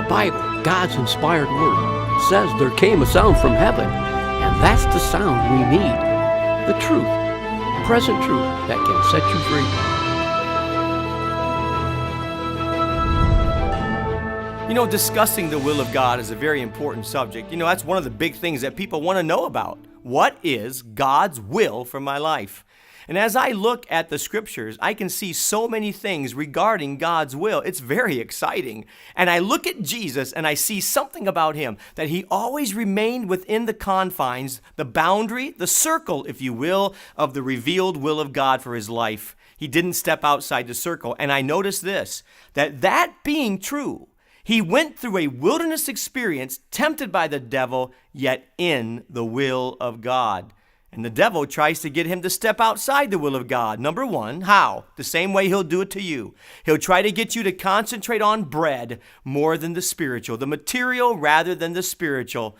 Bible, God's inspired word, says there came a sound from heaven, and that's the sound we need. The truth, present truth that can set you free. You know, discussing the will of God is a very important subject. You know, that's one of the big things that people want to know about. What is God's will for my life? And as I look at the scriptures, I can see so many things regarding God's will. It's very exciting. And I look at Jesus and I see something about him, that he always remained within the confines, the boundary, the circle, if you will, of the revealed will of God for his life. He didn't step outside the circle. And I notice this, that being true, he went through a wilderness experience, tempted by the devil, yet in the will of God. And the devil tries to get him to step outside the will of God. Number one, how? The same way he'll do it to you. He'll try to get you to concentrate on bread more than the spiritual, the material rather than the spiritual.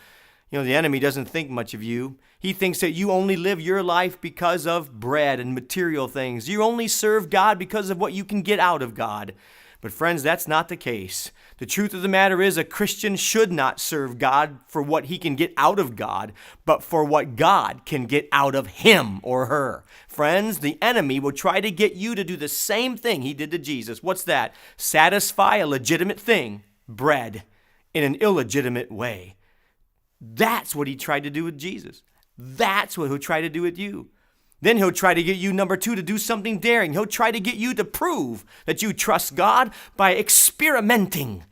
You know, the enemy doesn't think much of you. He thinks that you only live your life because of bread and material things. You only serve God because of what you can get out of God. But friends, that's not the case. The truth of the matter is a Christian should not serve God for what he can get out of God, but for what God can get out of him or her. Friends, the enemy will try to get you to do the same thing he did to Jesus. What's that? Satisfy a legitimate thing, bread, in an illegitimate way. That's what he tried to do with Jesus. That's what he'll try to do with you. Then he'll try to get you, number two, to do something daring. He'll try to get you to prove that you trust God by experimenting,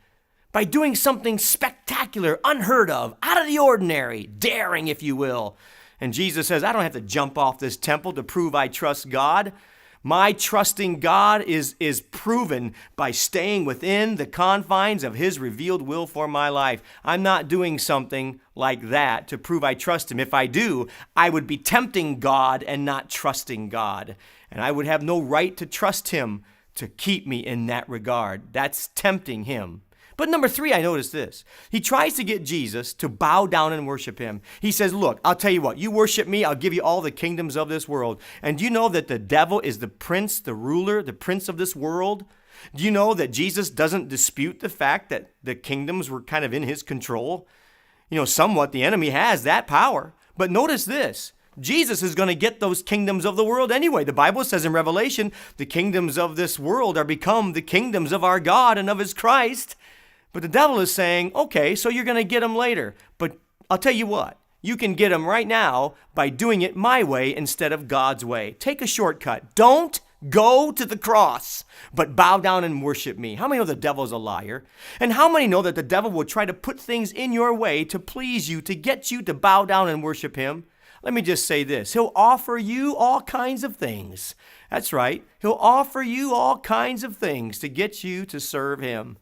by doing something spectacular, unheard of, out of the ordinary, daring, if you will. And Jesus says, I don't have to jump off this temple to prove I trust God. My trusting God is proven by staying within the confines of his revealed will for my life. I'm not doing something like that to prove I trust him. If I do, I would be tempting God and not trusting God. And I would have no right to trust him to keep me in that regard. That's tempting him. But number three, I noticed this. He tries to get Jesus to bow down and worship him. He says, look, I'll tell you what, you worship me, I'll give you all the kingdoms of this world. And do you know that the devil is the prince, the ruler, the prince of this world? Do you know that Jesus doesn't dispute the fact that the kingdoms were kind of in his control? You know, somewhat the enemy has that power. But notice this. Jesus is going to get those kingdoms of the world anyway. The Bible says in Revelation, the kingdoms of this world are become the kingdoms of our God and of his Christ. But the devil is saying, okay, so you're going to get them later. But I'll tell you what, you can get them right now by doing it my way instead of God's way. Take a shortcut. Don't go to the cross, but bow down and worship me. How many know the devil's a liar? And how many know that the devil will try to put things in your way to please you, to get you to bow down and worship him? Let me just say this. He'll offer you all kinds of things. That's right. He'll offer you all kinds of things to get you to serve him.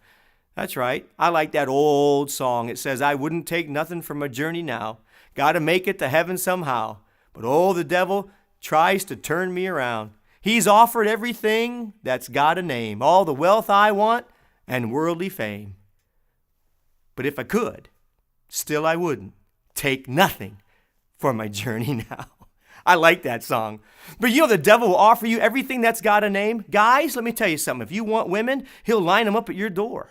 That's right. I like that old song. It says, I wouldn't take nothing from a journey now. Got to make it to heaven somehow. But oh, the devil tries to turn me around. He's offered everything that's got a name, all the wealth I want and worldly fame. But if I could, still I wouldn't take nothing for my journey now. I like that song. But you know, the devil will offer you everything that's got a name. Guys, let me tell you something. If you want women, he'll line them up at your door.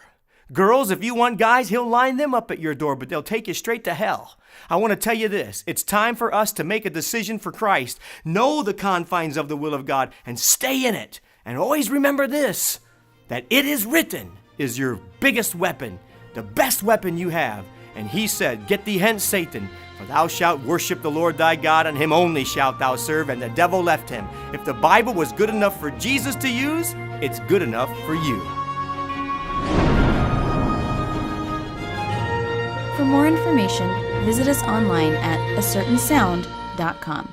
Girls, if you want guys, he'll line them up at your door, but they'll take you straight to hell. I want to tell you this. It's time for us to make a decision for Christ. Know the confines of the will of God and stay in it. And always remember this, that it is written is your biggest weapon, the best weapon you have. And he said, get thee hence, Satan, for thou shalt worship the Lord thy God, and him only shalt thou serve. And the devil left him. If the Bible was good enough for Jesus to use, it's good enough for you. For more information, visit us online at acertainsound.com.